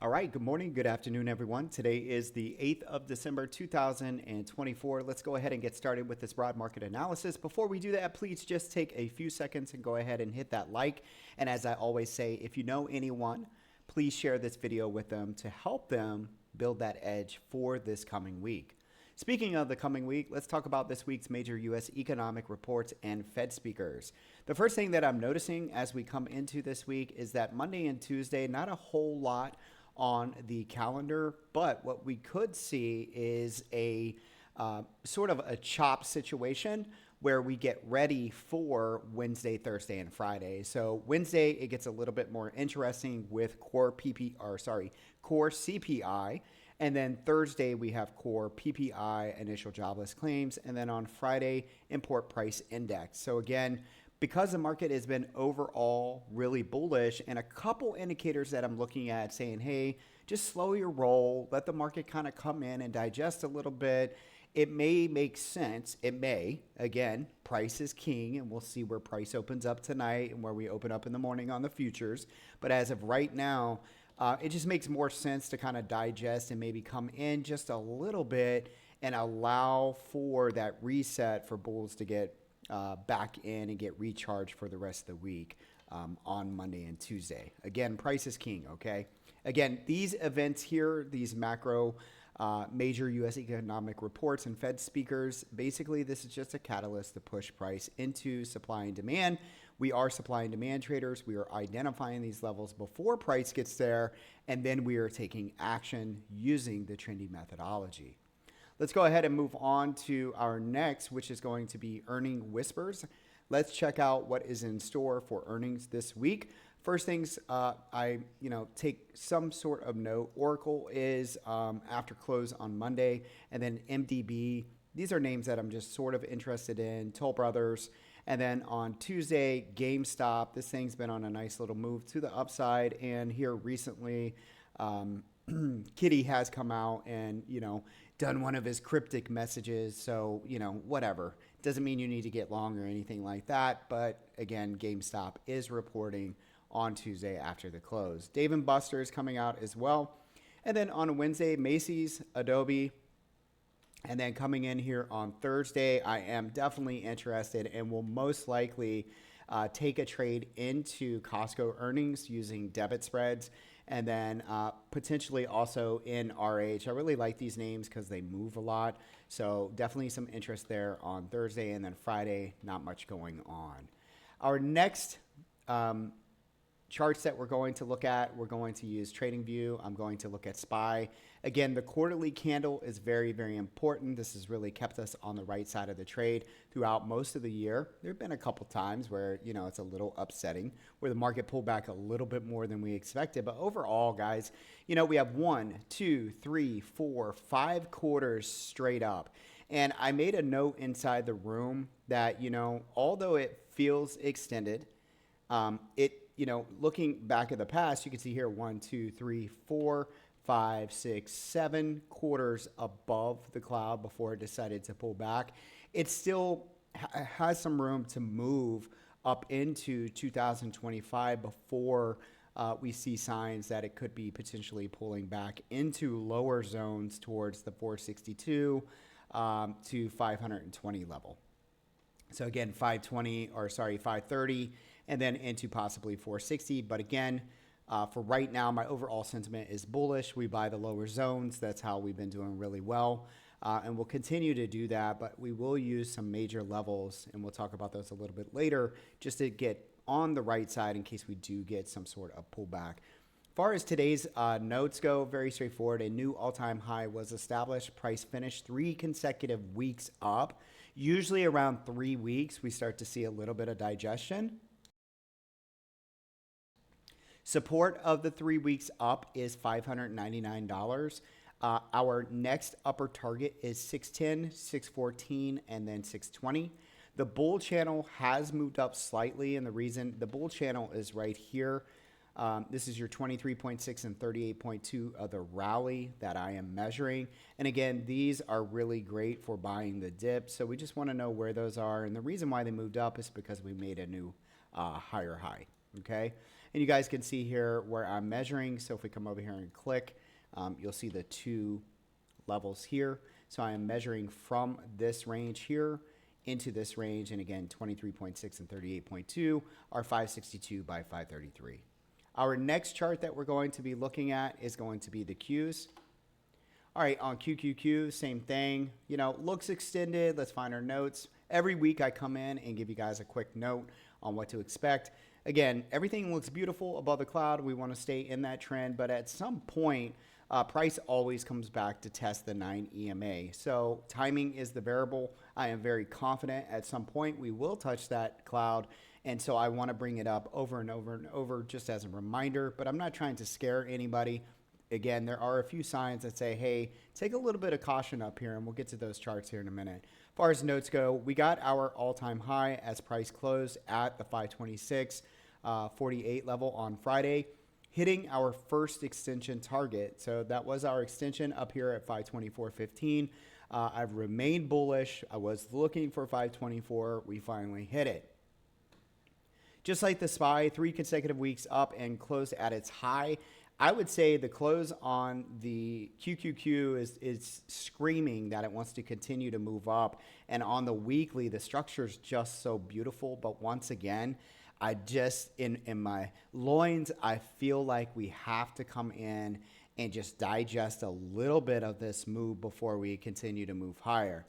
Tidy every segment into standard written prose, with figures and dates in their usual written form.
All right, good morning, good afternoon, everyone. Today is the 8th of December, 2024. Let's go ahead and get started with this broad market analysis. Before we do that, please just take a few seconds and go ahead and hit that like. And as I always say, if you know anyone, please share this video with them to help them build that edge for this coming week. Speaking of the coming week, let's talk about this week's major U.S. economic reports and Fed speakers. The first thing that I'm noticing as we come into this week is that Monday and Tuesday, not a whole lot on the calendar, but what we could see is a sort of a chop situation where we get ready for Wednesday, Thursday, and Friday. So Wednesday, it gets a little bit more interesting with core CPI. And then Thursday, we have core PPI, initial jobless claims. And then on Friday, import price index. So again, because the market has been overall really bullish, and a couple indicators that I'm looking at saying, hey, just slow your roll, let the market kind of come in and digest a little bit. It may make sense. It may. Again, price is king, and we'll see where price opens up tonight and where we open up in the morning on the futures. But as of right now, it just makes more sense to kind of digest and maybe come in just a little bit and allow for that reset for bulls to get back in and get recharged for the rest of the week on Monday and Tuesday. Again, price is king, okay? Again, these events here, these macro major U.S. economic reports and Fed speakers, basically this is just a catalyst to push price into supply and demand. We are supply and demand traders. We are identifying these levels before price gets there, and then we are taking action using the Trendy methodology. Let's go ahead and move on to our next, which is going to be earning whispers. Let's check out what is in store for earnings this week. First things, I take some sort of note. Oracle is after close on Monday, and then MDB. These are names that I'm just sort of interested in. Toll Brothers. And then on Tuesday, GameStop. This thing's been on a nice little move to the upside. And here recently, Kitty has come out and, done one of his cryptic messages. So, whatever. Doesn't mean you need to get long or anything like that. But again, GameStop is reporting on Tuesday after the close. Dave & Buster's coming out as well. And then on Wednesday, Macy's, Adobe. And then coming in here on Thursday, I am definitely interested and will most likely take a trade into Costco earnings using debit spreads. And then potentially also in RH. I really like these names because they move a lot. So definitely some interest there on Thursday. And then Friday, not much going on. Our next charts that we're going to look at, we're going to use TradingView. I'm going to look at SPY. Again, the quarterly candle is very, very important. This has really kept us on the right side of the trade throughout most of the year. There have been a couple times where, it's a little upsetting, where the market pulled back a little bit more than we expected. But overall, guys, we have 1, 2, 3, 4, 5 quarters straight up. And I made a note inside the room that, although it feels extended, looking back at the past, you can see here 1, 2, 3, 4, 5, 6, 7 quarters above the cloud before it decided to pull back. It still has some room to move up into 2025 before we see signs that it could be potentially pulling back into lower zones towards the 462 to 520 level. So again, 530, and then into possibly 460. But again, for right now, my overall sentiment is bullish. We buy the lower zones. That's how we've been doing really well. And we'll continue to do that, but we will use some major levels, and we'll talk about those a little bit later, just to get on the right side in case we do get some sort of pullback. As far as today's notes go, very straightforward. A new all-time high was established. Price finished 3 consecutive weeks up. Usually around 3 weeks, we start to see a little bit of digestion. Support of the 3 weeks up is $599. Our next upper target is 610, 614, and then 620. The bull channel has moved up slightly, and the reason the bull channel is right here. This is your 23.6 and 38.2 of the rally that I am measuring. And again, these are really great for buying the dip. So we just want to know where those are. And the reason why they moved up is because we made a new higher high. Okay. And you guys can see here where I'm measuring. So if we come over here and click, you'll see the two levels here. So I am measuring from this range here into this range. And again, 23.6 and 38.2 are 562 by 533. Our next chart that we're going to be looking at is going to be the Qs. All right, on QQQ, same thing. You know, looks extended. Let's find our notes. Every week I come in and give you guys a quick note on what to expect. Again, everything looks beautiful above the cloud. We want to stay in that trend, but at some point, price always comes back to test the 9 EMA. So timing is the variable. I am very confident at some point we will touch that cloud. And so I want to bring it up over and over and over just as a reminder, but I'm not trying to scare anybody. Again, there are a few signs that say, hey, take a little bit of caution up here, and we'll get to those charts here in a minute. As far as notes go, we got our all-time high as price closed at the 526.48 level on Friday, hitting our first extension target. So that was our extension up here at 524.15. I've remained bullish. I was looking for 524. We finally hit it. Just like the SPY, 3 consecutive weeks up and closed at its high. I would say the close on the QQQ is screaming that it wants to continue to move up. And on the weekly, the structure is just so beautiful. But once again, I just, in my loins, I feel like we have to come in and just digest a little bit of this move before we continue to move higher.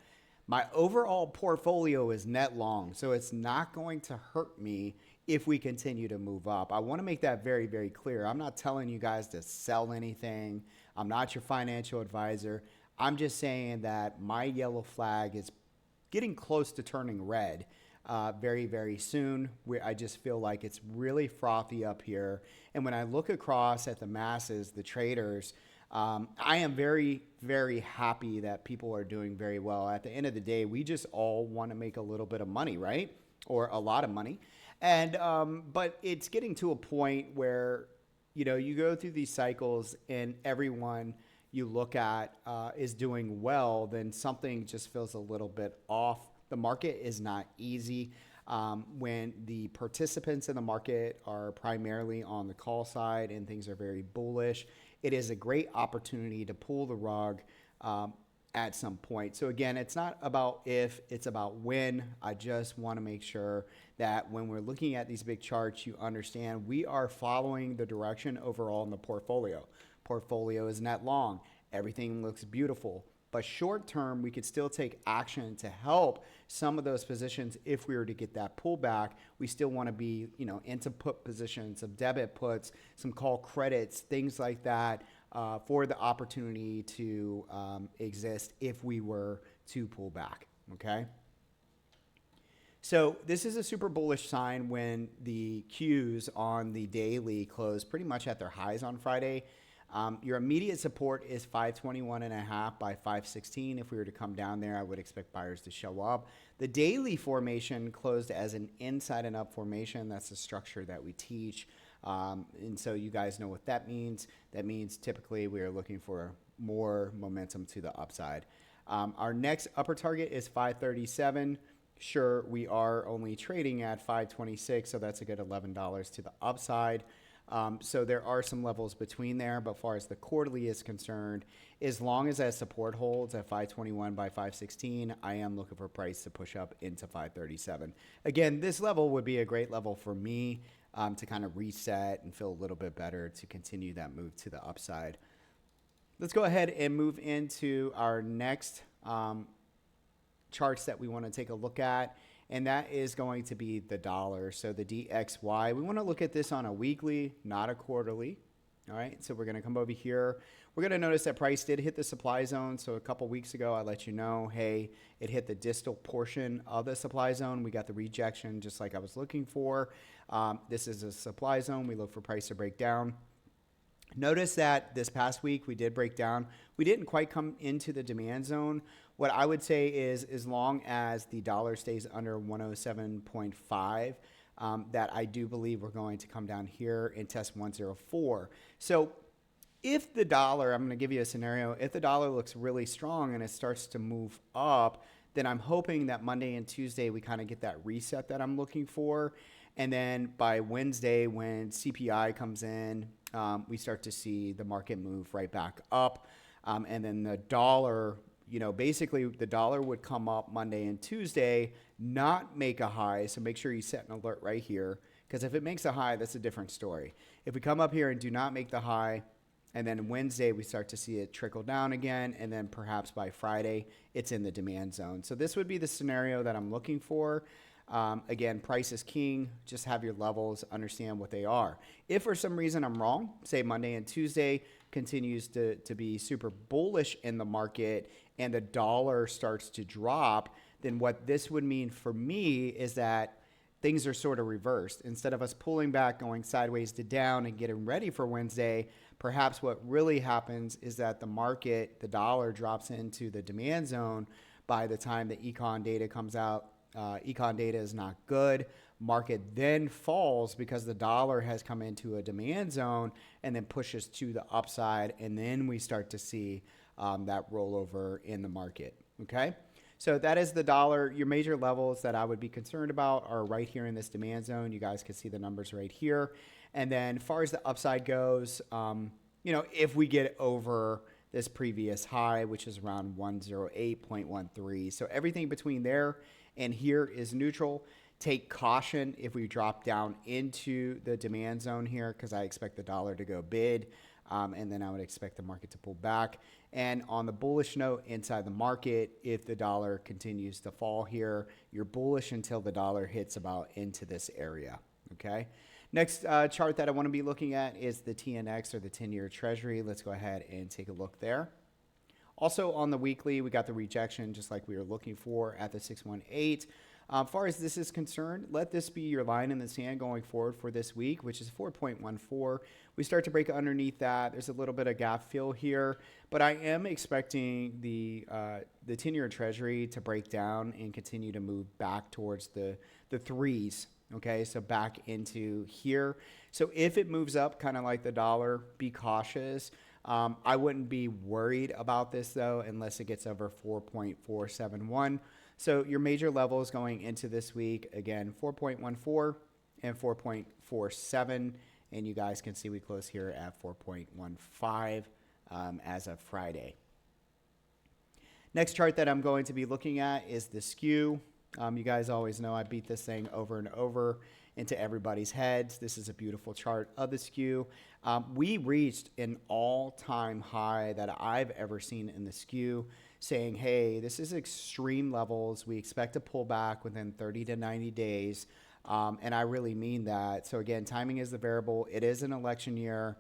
My overall portfolio is net long, so it's not going to hurt me if we continue to move up. I want to make that very, very clear. I'm not telling you guys to sell anything. I'm not your financial advisor. I'm just saying that my yellow flag is getting close to turning red very, very soon. I just feel like it's really frothy up here. And when I look across at the masses, the traders, I am very, very happy that people are doing very well. At the end of the day, we just all want to make a little bit of money, right? Or a lot of money. And but it's getting to a point where, you know, you go through these cycles and everyone you look at is doing well, then something just feels a little bit off. The market is not easy. When the participants in the market are primarily on the call side and things are very bullish, it is a great opportunity to pull the rug at some point. So again, it's not about if, it's about when. I just want to make sure that when we're looking at these big charts, you understand we are following the direction overall in the portfolio. Portfolio is net long. Everything looks beautiful. But short term, we could still take action to help some of those positions if we were to get that pullback. We still want to be, you know, into put positions, some debit puts, some call credits, things like that for the opportunity to exist if we were to pull back, okay? So this is a super bullish sign when the Qs on the daily close pretty much at their highs on Friday. Your immediate support is 521.5 by 516. If we were to come down there, I would expect buyers to show up. The daily formation closed as an inside and up formation. That's the structure that we teach. And so you guys know what that means. That means typically we are looking for more momentum to the upside. Our next upper target is 537. Sure, we are only trading at 526, so that's a good $11 to the upside. So there are some levels between there, but as far as the quarterly is concerned, as long as that support holds at 521 by 516, I am looking for price to push up into 537. Again, this level would be a great level for me to kind of reset and feel a little bit better to continue that move to the upside. Let's go ahead and move into our next charts that we want to take a look at. And that is going to be the dollar. So the DXY, we want to look at this on a weekly, not a quarterly. All right, so we're going to come over here. We're going to notice that price did hit the supply zone. So a couple weeks ago, I let you know, hey, it hit the distal portion of the supply zone. We got the rejection just like I was looking for. This is a supply zone. We look for price to break down. Notice that this past week we did break down. We didn't quite come into the demand zone. What I would say is as long as the dollar stays under 107.5, that I do believe we're going to come down here and test 104. So if the dollar, I'm going to give you a scenario, if the dollar looks really strong and it starts to move up, then I'm hoping that Monday and Tuesday we kind of get that reset that I'm looking for. And then by Wednesday, when CPI comes in, we start to see the market move right back up. And then the dollar, basically the dollar would come up Monday and Tuesday, not make a high. So make sure you set an alert right here, because if it makes a high, that's a different story. If we come up here and do not make the high, and then Wednesday, we start to see it trickle down again. And then perhaps by Friday, it's in the demand zone. So this would be the scenario that I'm looking for. Again, price is king. Just have your levels, understand what they are. If for some reason I'm wrong, say Monday and Tuesday continues to be super bullish in the market and the dollar starts to drop, then what this would mean for me is that things are sort of reversed. Instead of us pulling back, going sideways to down and getting ready for Wednesday, perhaps what really happens is that the market, the dollar drops into the demand zone by the time the econ data comes out. Econ data is not good. Market then falls because the dollar has come into a demand zone and then pushes to the upside. And then we start to see that rollover in the market. Okay. So that is the dollar. Your major levels that I would be concerned about are right here in this demand zone. You guys can see the numbers right here. And then as far as the upside goes, if we get over this previous high, which is around 108.13. So everything between there and here is neutral. Take caution if we drop down into the demand zone here, because I expect the dollar to go bid. And then I would expect the market to pull back. And on the bullish note inside the market, if the dollar continues to fall here, you're bullish until the dollar hits about into this area. Okay. Next chart that I want to be looking at is the TNX, or the 10-year treasury. Let's go ahead and take a look there. Also on the weekly, we got the rejection just like we were looking for at the 618. As far as this is concerned, let this be your line in the sand going forward for this week, which is 4.14. We start to break underneath that. There's a little bit of gap fill here, but I am expecting the 10-year treasury to break down and continue to move back towards the threes. Okay, so back into here. So if it moves up kind of like the dollar, be cautious. I wouldn't be worried about this though, unless it gets over 4.471. So your major levels going into this week, again, 4.14 and 4.47. And you guys can see we close here at 4.15 as of Friday. Next chart that I'm going to be looking at is the skew. You guys always know I beat this thing over and over into everybody's heads. This is a beautiful chart of the skew. We reached an all-time high that I've ever seen in the skew, saying, hey, this is extreme levels. We expect to pull back within 30 to 90 days. And I really mean that. So again, timing is the variable. It is an election year.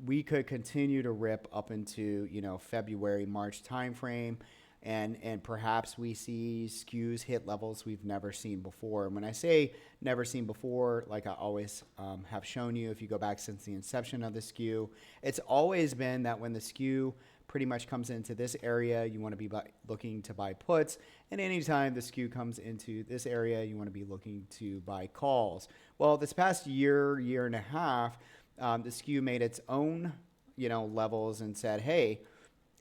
We could continue to rip up into, February, March timeframe. And perhaps we see skews hit levels we've never seen before. And when I say never seen before, like I always have shown you, if you go back since the inception of the skew, it's always been that when the skew pretty much comes into this area, you want to be looking to buy puts. And anytime the skew comes into this area, you want to be looking to buy calls. Well, this past year and a half, the skew made its own, levels and said, hey,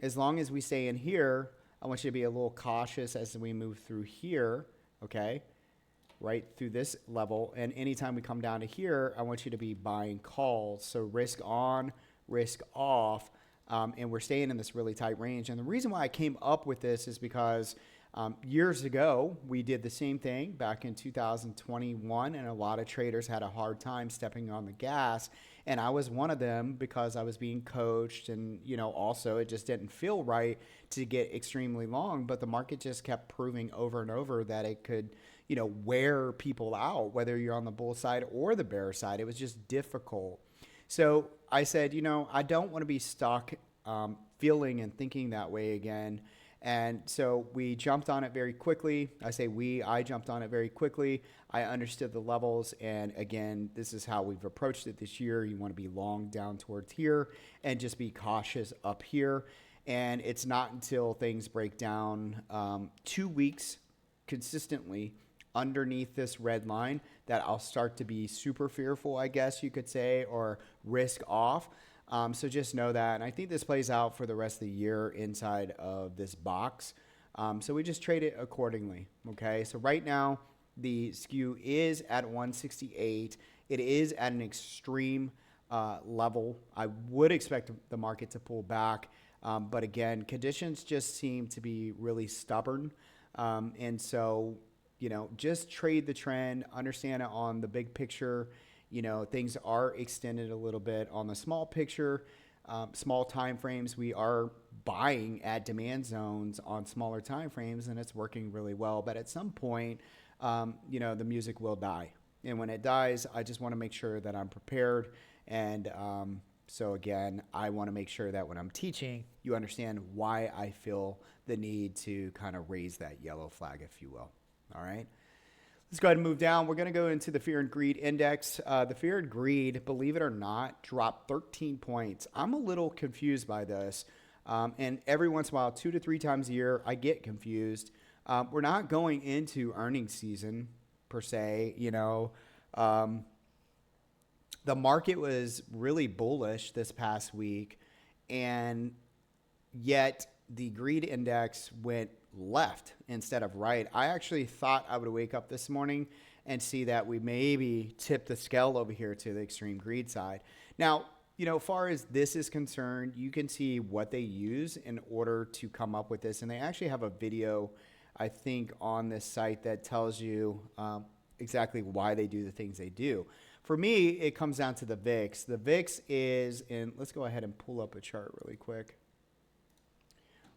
as long as we stay in here, I want you to be a little cautious as we move through here, okay, right through this level. And anytime we come down to here, I want you to be buying calls. So risk on, risk off, and we're staying in this really tight range. And the reason why I came up with this is because years ago, we did the same thing back in 2021, and a lot of traders had a hard time stepping on the gas. And I was one of them because I was being coached, and, also it just didn't feel right to get extremely long, but the market just kept proving over and over that it could, wear people out, whether you're on the bull side or the bear side. It was just difficult. So I said, I don't want to be stuck feeling and thinking that way again. And so we jumped on it very quickly. I jumped on it very quickly. I understood the levels. And again, this is how we've approached it this year. You want to be long down towards here and just be cautious up here. And it's not until things break down 2 weeks consistently underneath this red line that I'll start to be super fearful, I guess you could say, or risk off. So just know that. And I think this plays out for the rest of the year inside of this box. So we just trade it accordingly. Okay. So right now The skew is at 168. It is at an extreme level. I would expect the market to pull back. But again, conditions just seem to be really stubborn. And so, just trade the trend, understand it on the big picture. Things are extended a little bit on the small picture, small time frames. We are buying at demand zones on smaller time frames, and it's working really well. But at some point, the music will die. And when it dies, I just want to make sure that I'm prepared. And so again, I want to make sure that when I'm teaching, you understand why I feel the need to kind of raise that yellow flag, if you will. All right. Let's go ahead and move down. We're going to go into the fear and greed index. The fear and greed, believe it or not, dropped 13 points. I'm a little confused by this. And every once in a while, 2 to 3 times a year, I get confused. We're not going into earnings season per se. The market was really bullish this past week, and yet the greed index went left instead of right. I actually thought I would wake up this morning and see that we maybe tipped the scale over here to the extreme greed side. Now, as far as this is concerned, you can see what they use in order to come up with this. And they actually have a video, I think, on this site that tells you exactly why they do the things they do. For me, it comes down to the VIX. The VIX is in, let's go ahead and pull up a chart really quick.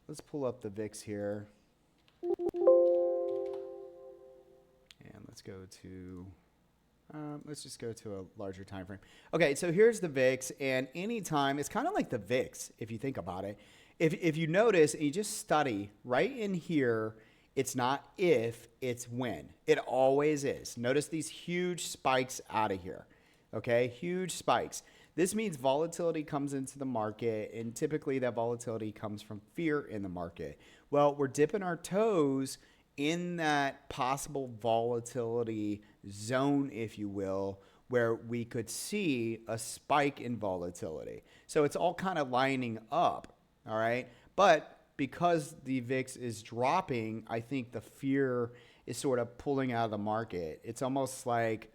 Let's pull up the VIX here. And let's go to, let's just go to a larger time frame. Okay, so here's the VIX, and anytime, it's kind of like the VIX, if you think about it. If you notice, and you just study, right in here, it's not if, it's when. It always is. Notice these huge spikes out of here, okay? Huge spikes. This means volatility comes into the market, and typically that volatility comes from fear in the market. Well, we're dipping our toes in that possible volatility zone, if you will, where we could see a spike in volatility. So it's all kind of lining up, all right? But because the VIX is dropping, I think the fear is sort of pulling out of the market. It's almost like,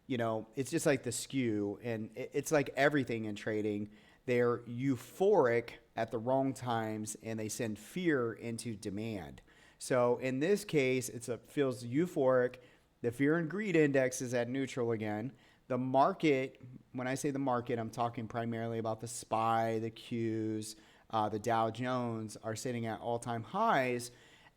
it's just like the skew, and it's like everything in trading. They're euphoric at the wrong times, and they send fear into demand. So in this case, feels euphoric. The fear and greed index is at neutral again. The market, when I say the market, I'm talking primarily about the SPY, the Qs, the Dow Jones are sitting at all-time highs,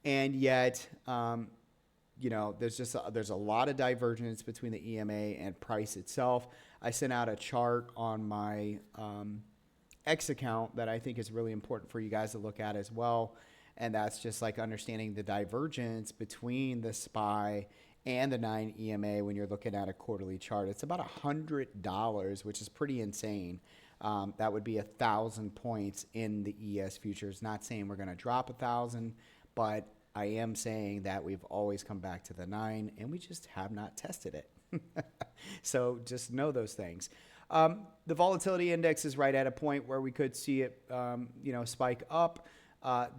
and yet, there's a lot of divergence between the EMA and price itself. I sent out a chart on my X account that I think is really important for you guys to look at as well, and that's just like understanding the divergence between the SPY and the 9 EMA when you're looking at a quarterly chart. It's about $100, which is pretty insane. That would be 1,000 points in the ES futures. Not saying we're going to drop 1,000, but I am saying that we've always come back to the 9, and we just have not tested it. So just know those things. The volatility index is right at a point where we could see it, spike up.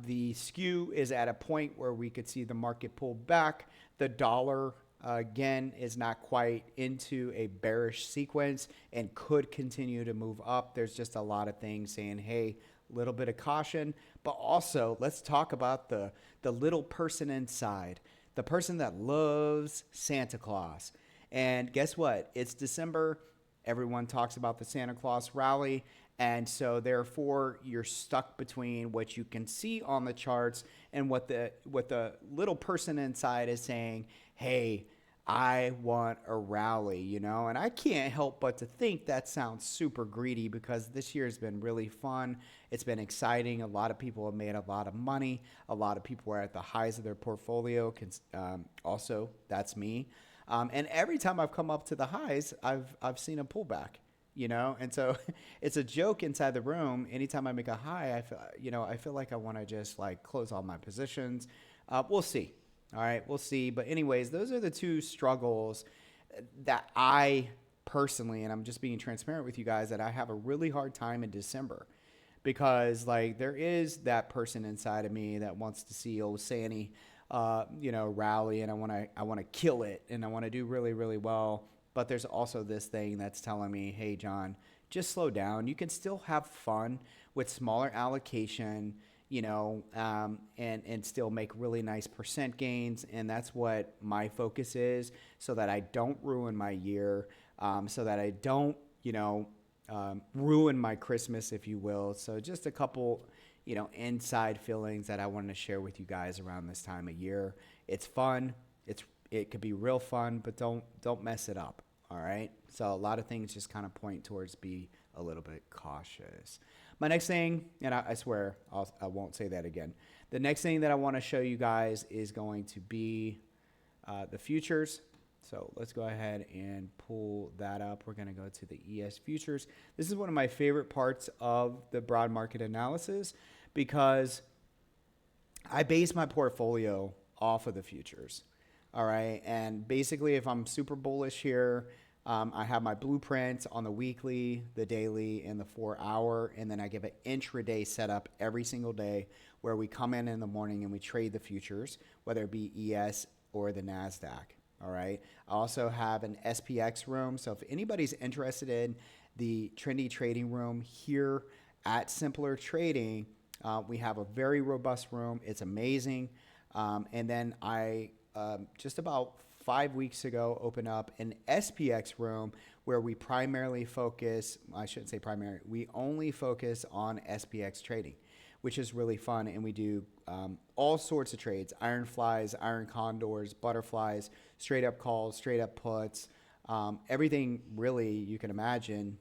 The skew is at a point where we could see the market pull back. The dollar, again, is not quite into a bearish sequence and could continue to move up. There's just a lot of things saying, hey, a little bit of caution. But also, let's talk about the little person inside, the person that loves Santa Claus. And guess what? It's December. Everyone talks about the Santa Claus rally. And so therefore, you're stuck between what you can see on the charts and what the little person inside is saying, hey, I want a rally, and I can't help but to think that sounds super greedy because this year has been really fun. It's been exciting. A lot of people have made a lot of money. A lot of people are at the highs of their portfolio. Also, that's me. And every time I've come up to the highs, I've seen a pullback. And so it's a joke inside the room. Anytime I make a high, I feel like I want to just like close all my positions. We'll see. All right, we'll see. But anyways, those are the two struggles that I personally, and I'm just being transparent with you guys, that I have a really hard time in December because like there is that person inside of me that wants to see old Santy rally, and I want to kill it, and I want to do really, really well. But there's also this thing that's telling me, hey, John, just slow down. You can still have fun with smaller allocation, and still make really nice percent gains. And that's what my focus is, so that I don't ruin my year, so that I don't, ruin my Christmas, if you will. So just a couple, inside feelings that I wanted to share with you guys around this time of year. It's fun. It could be real fun, but don't mess it up. All right. So a lot of things just kind of point towards be a little bit cautious. My next thing, and I swear I won't say that again. The next thing that I want to show you guys is going to be the futures. So let's go ahead and pull that up. We're going to go to the ES futures. This is one of my favorite parts of the broad market analysis, because I base my portfolio off of the futures. All right. And basically, if I'm super bullish here, I have my blueprint on the weekly, the daily, and the 4-hour. And then I give an intraday setup every single day where we come in the morning and we trade the futures, whether it be ES or the Nasdaq. All right. I also have an SPX room. So if anybody's interested in the Trendy Trading Room here at Simpler Trading, we have a very robust room. It's amazing. And then I just about 5 weeks ago opened up an SPX room where we primarily focus, I shouldn't say primary, we only focus on SPX trading, which is really fun. And we do all sorts of trades: iron flies, iron condors, butterflies, straight up calls, straight up puts, everything really you can imagine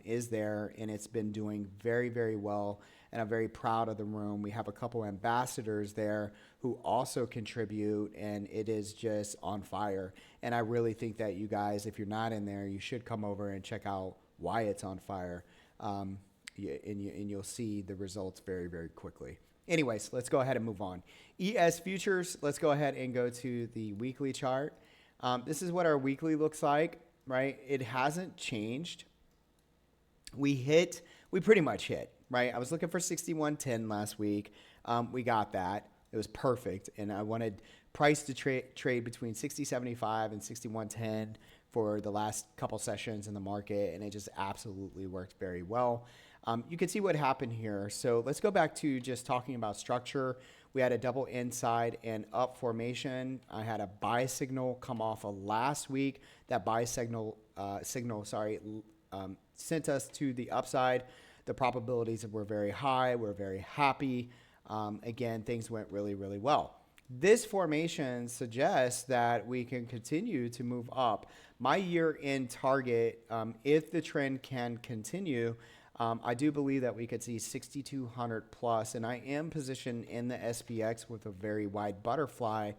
is there, and it's been doing very, very well. And I'm very proud of the room. We have a couple ambassadors there who also contribute, and it is just on fire. And I really think that you guys, if you're not in there, you should come over and check out why it's on fire. And you'll see the results very, very quickly. Anyways, let's go ahead and move on. ES futures, let's go ahead and go to the weekly chart. This is what our weekly looks like, right? It hasn't changed. We pretty much hit, right? I was looking for 61.10 last week. We got that. It was perfect. And I wanted price to trade between 60.75 and 61.10 for the last couple sessions in the market. And it just absolutely worked very well. You can see what happened here. So let's go back to just talking about structure. We had a double inside and up formation. I had a buy signal come off of last week. That buy signal sent us to the upside. The probabilities were very high. We're very happy. Again, things went really, really well. This formation suggests that we can continue to move up. My year-end target, if the trend can continue, I do believe that we could see 6,200 plus, and I am positioned in the SPX with a very wide butterfly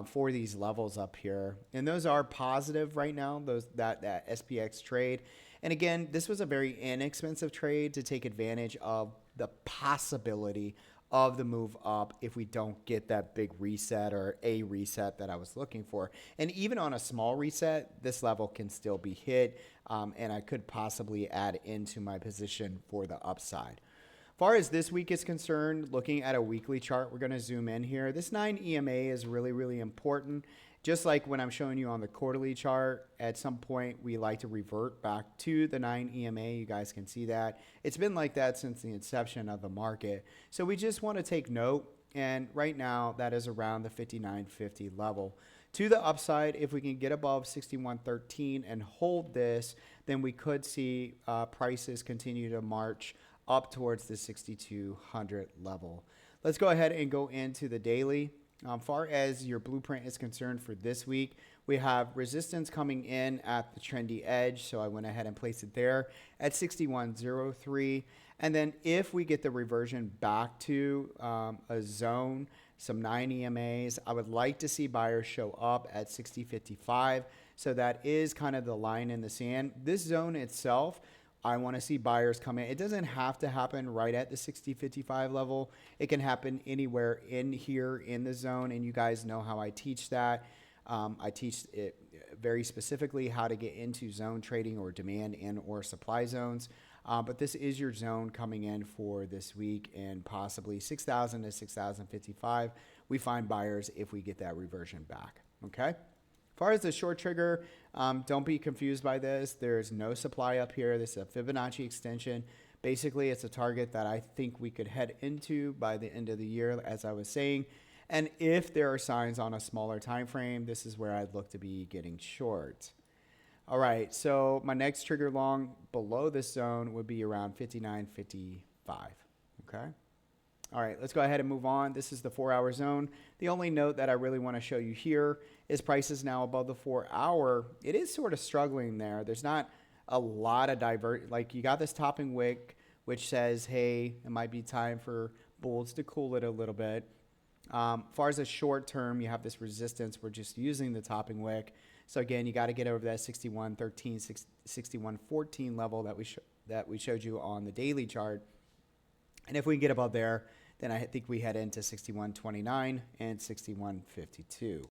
for these levels up here. And those are positive right now, that SPX trade. And again, this was a very inexpensive trade to take advantage of the possibility of the move up if we don't get that big reset or a reset that I was looking for. And even on a small reset, this level can still be hit, and I could possibly add into my position for the upside. As far as this week is concerned, looking at a weekly chart, we're going to zoom in here. This 9 EMA is really, really important. Just like when I'm showing you on the quarterly chart, at some point we like to revert back to the 9 EMA. You guys can see that. It's been like that since the inception of the market. So we just want to take note. And right now that is around the 59.50 level. To the upside, if we can get above 61.13 and hold this, then we could see prices continue to march up towards the 6,200 level. Let's go ahead and go into the daily. Far as your blueprint is concerned for this week, we have resistance coming in at the trendy edge. So I went ahead and placed it there at 61.03. And then if we get the reversion back to a zone, some 9 EMAs, I would like to see buyers show up at 60.55. So that is kind of the line in the sand. This zone itself, I want to see buyers come in. It doesn't have to happen right at the 60.55 level. It can happen anywhere in here in the zone, and you guys know how I teach that. I teach it very specifically how to get into zone trading or demand and or supply zones. But this is your zone coming in for this week, and possibly 6,000 to 6,055. We find buyers if we get that reversion back. Okay. As far as the short trigger, don't be confused by this. There's no supply up here. This is a Fibonacci extension. Basically, it's a target that I think we could head into by the end of the year, as I was saying. And if there are signs on a smaller time frame, this is where I'd look to be getting short. All right, so my next trigger long below this zone would be around 59.55. Okay. All right, let's go ahead and move on. This is the 4-hour zone. The only note that I really want to show you here is prices now above the 4-hour. It is sort of struggling there. There's not a lot of like you got this topping wick, which says, hey, it might be time for bulls to cool it a little bit. As far as the short term, you have this resistance. We're just using the topping wick. So again, you got to get over that 61.13, 61.14 level that we showed you on the daily chart. And if we get above there, then I think we head into 61.29 and 61.52.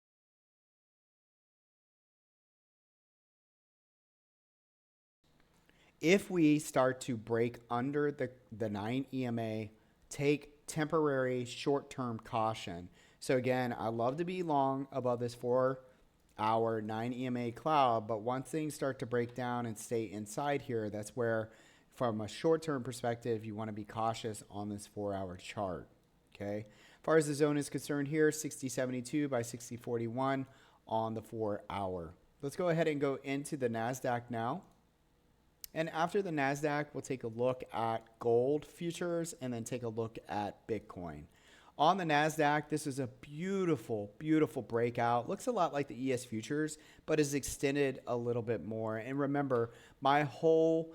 If we start to break under the 9 EMA, take temporary short-term caution. So again, I love to be long above this 4-hour 9 EMA cloud, but once things start to break down and stay inside here, that's where, from a short-term perspective, you want to be cautious on this 4-hour chart. Okay. As far as the zone is concerned here, 60.72 by 60.41 on the 4-hour. Let's go ahead and go into the Nasdaq now. And after the Nasdaq, we'll take a look at gold futures and then take a look at Bitcoin. On the Nasdaq, this is a beautiful, beautiful breakout. Looks a lot like the ES futures, but is extended a little bit more. And remember, my whole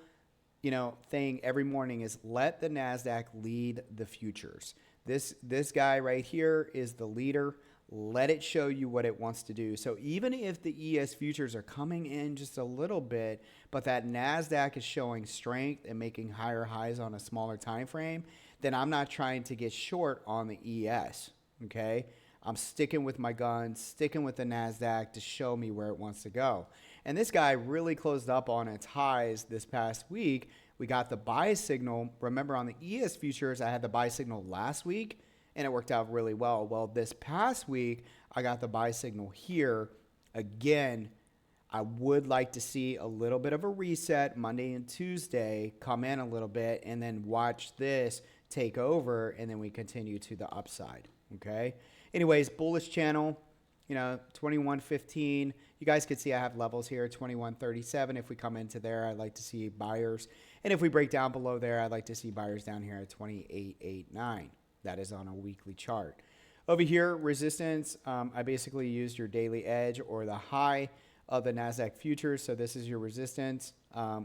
thing every morning is let the Nasdaq lead the futures. This guy right here is the leader. Let it show you what it wants to do. So even if the ES futures are coming in just a little bit, but that Nasdaq is showing strength and making higher highs on a smaller time frame, then I'm not trying to get short on the ES. Okay, I'm sticking with my guns, sticking with the Nasdaq to show me where it wants to go. And this guy really closed up on its highs this past week. We got the buy signal. Remember, on the ES futures, I had the buy signal last week, and it worked out really well. Well, this past week, I got the buy signal here. Again, I would like to see a little bit of a reset Monday and Tuesday, come in a little bit, and then watch this take over, and then we continue to the upside, okay? Anyways, bullish channel, 21.15. You guys can see I have levels here, 21.37. If we come into there, I'd like to see buyers. And if we break down below there, I'd like to see buyers down here at 28.89. That is on a weekly chart. Over here, resistance, I basically used your daily edge or the high of the Nasdaq futures. So this is your resistance.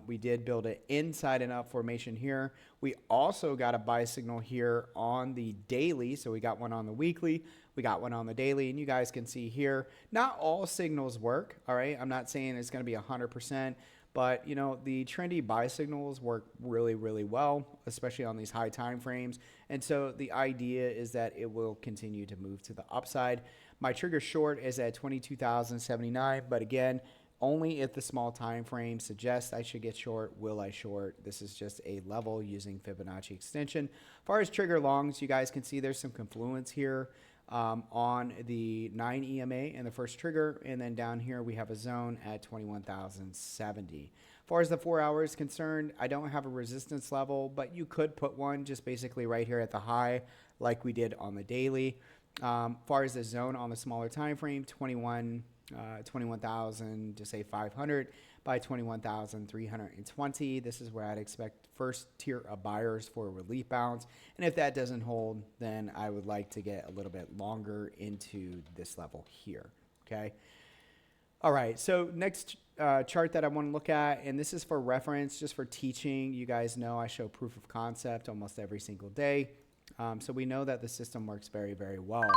We did build an inside and up formation here. We also got a buy signal here on the daily. So we got one on the weekly, we got one on the daily, and you guys can see here, not all signals work. All right. I'm not saying it's going to be 100%, but the trendy buy signals work really, really well, especially on these high time frames. And so the idea is that it will continue to move to the upside. My trigger short is at 22,079, but again, only if the small time frame suggests I should get short, will I short. This is just a level using Fibonacci extension. As far as trigger longs, you guys can see there's some confluence here on the 9 EMA and the first trigger. And then down here, we have a zone at 21,070. As far as the 4 hours concerned, I don't have a resistance level, but you could put one just basically right here at the high like we did on the daily. As far as the zone on the smaller time frame, 21,000 to say 500 by 21,320. This is where I'd expect first tier of buyers for a relief bounce. And if that doesn't hold, then I would like to get a little bit longer into this level here. Okay. All right. So next chart that I want to look at, and this is for reference, just for teaching. You guys know I show proof of concept almost every single day. So we know that the system works very, very well.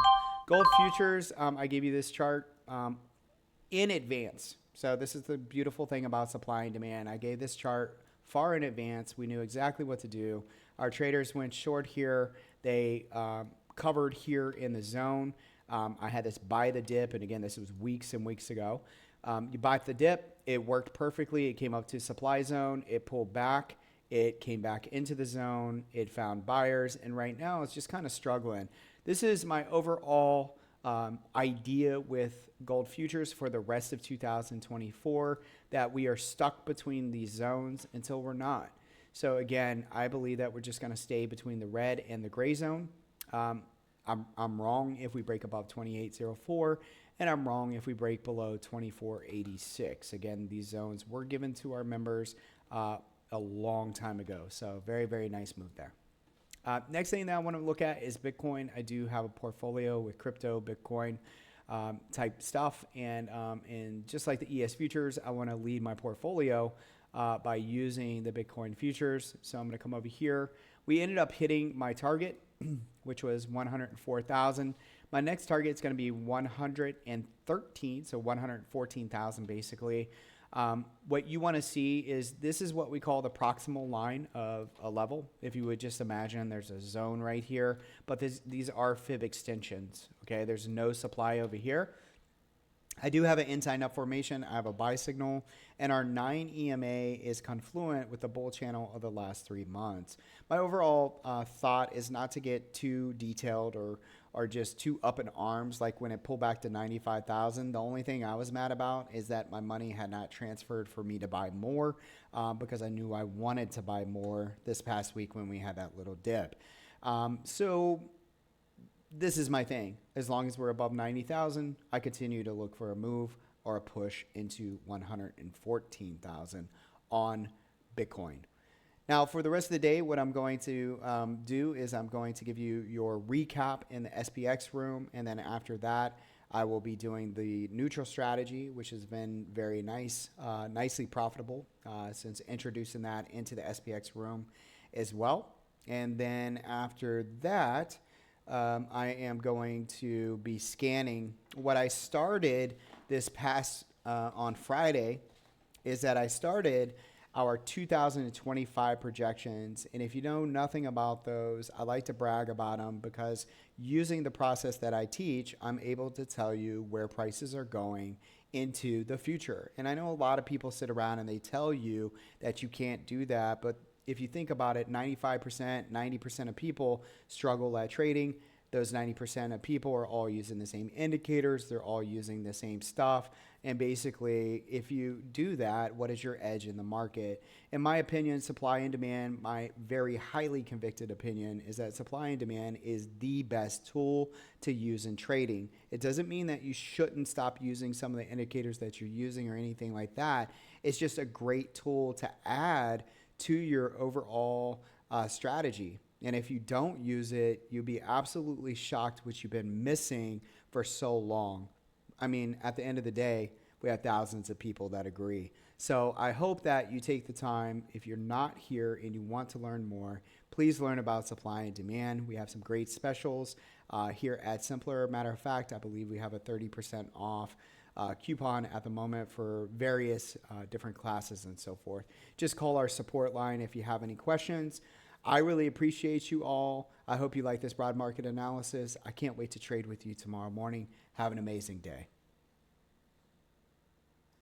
Gold futures, I gave you this chart in advance. So this is the beautiful thing about supply and demand. I gave this chart far in advance. We knew exactly what to do. Our traders went short here. They covered here in the zone. I had this buy the dip, and again, this was weeks and weeks ago. You bought the dip. It worked perfectly. It came up to supply zone. It pulled back. It came back into the zone. It found buyers. And right now it's just kind of struggling. This is my overall idea with gold futures for the rest of 2024, that we are stuck between these zones until we're not. So again, I believe that we're just going to stay between the red and the gray zone. I'm wrong if we break above 28.04, and I'm wrong if we break below 24.86. Again, these zones were given to our members a long time ago. So very, very nice move there. Next thing that I want to look at is Bitcoin. I do have a portfolio with crypto, Bitcoin type stuff. And just like the ES futures, I want to lead my portfolio by using the Bitcoin futures. So I'm going to come over here. We ended up hitting my target, which was 104,000. My next target is going to be 113, so 114,000 basically. What you want to see is this is what we call the proximal line of a level. If you would just imagine there's a zone right here, but these are fib extensions. Okay, there's no supply over here. I do have an inside nut formation. I have a buy signal, and our 9 EMA is confluent with the bull channel of the last 3 months. My overall thought is not to get too detailed or just too up in arms. Like when it pulled back to 95,000, the only thing I was mad about is that my money had not transferred for me to buy more because I knew I wanted to buy more this past week when we had that little dip. So this is my thing. As long as we're above 90,000, I continue to look for a move or a push into 114,000 on Bitcoin. Now, for the rest of the day, what I'm going to do is I'm going to give you your recap in the SPX room. And then after that, I will be doing the neutral strategy, which has been very nice, nicely profitable since introducing that into the SPX room as well. And then after that, I am going to be scanning. What I started this past on Friday is that I started our 2025 projections. And if you know nothing about those, I like to brag about them because using the process that I teach, I'm able to tell you where prices are going into the future. And I know a lot of people sit around and they tell you that you can't do that, but if you think about it, 95%, 90% of people struggle at trading. Those 90% of people are all using the same indicators. They're all using the same stuff. And basically, if you do that, what is your edge in the market? In my opinion, supply and demand, my very highly convicted opinion is that supply and demand is the best tool to use in trading. It doesn't mean that you shouldn't stop using some of the indicators that you're using or anything like that. It's just a great tool to add to your overall strategy. And if you don't use it, you'll be absolutely shocked what you've been missing for so long. I mean, at the end of the day, we have thousands of people that agree. So I hope that you take the time. If you're not here and you want to learn more, please learn about supply and demand. We have some great specials here at Simpler. Matter of fact, I believe we have a 30% off coupon at the moment for various different classes and so forth. Just call our support line if you have any questions. I really appreciate you all. I hope you like this broad market analysis. I can't wait to trade with you tomorrow morning. Have an amazing day.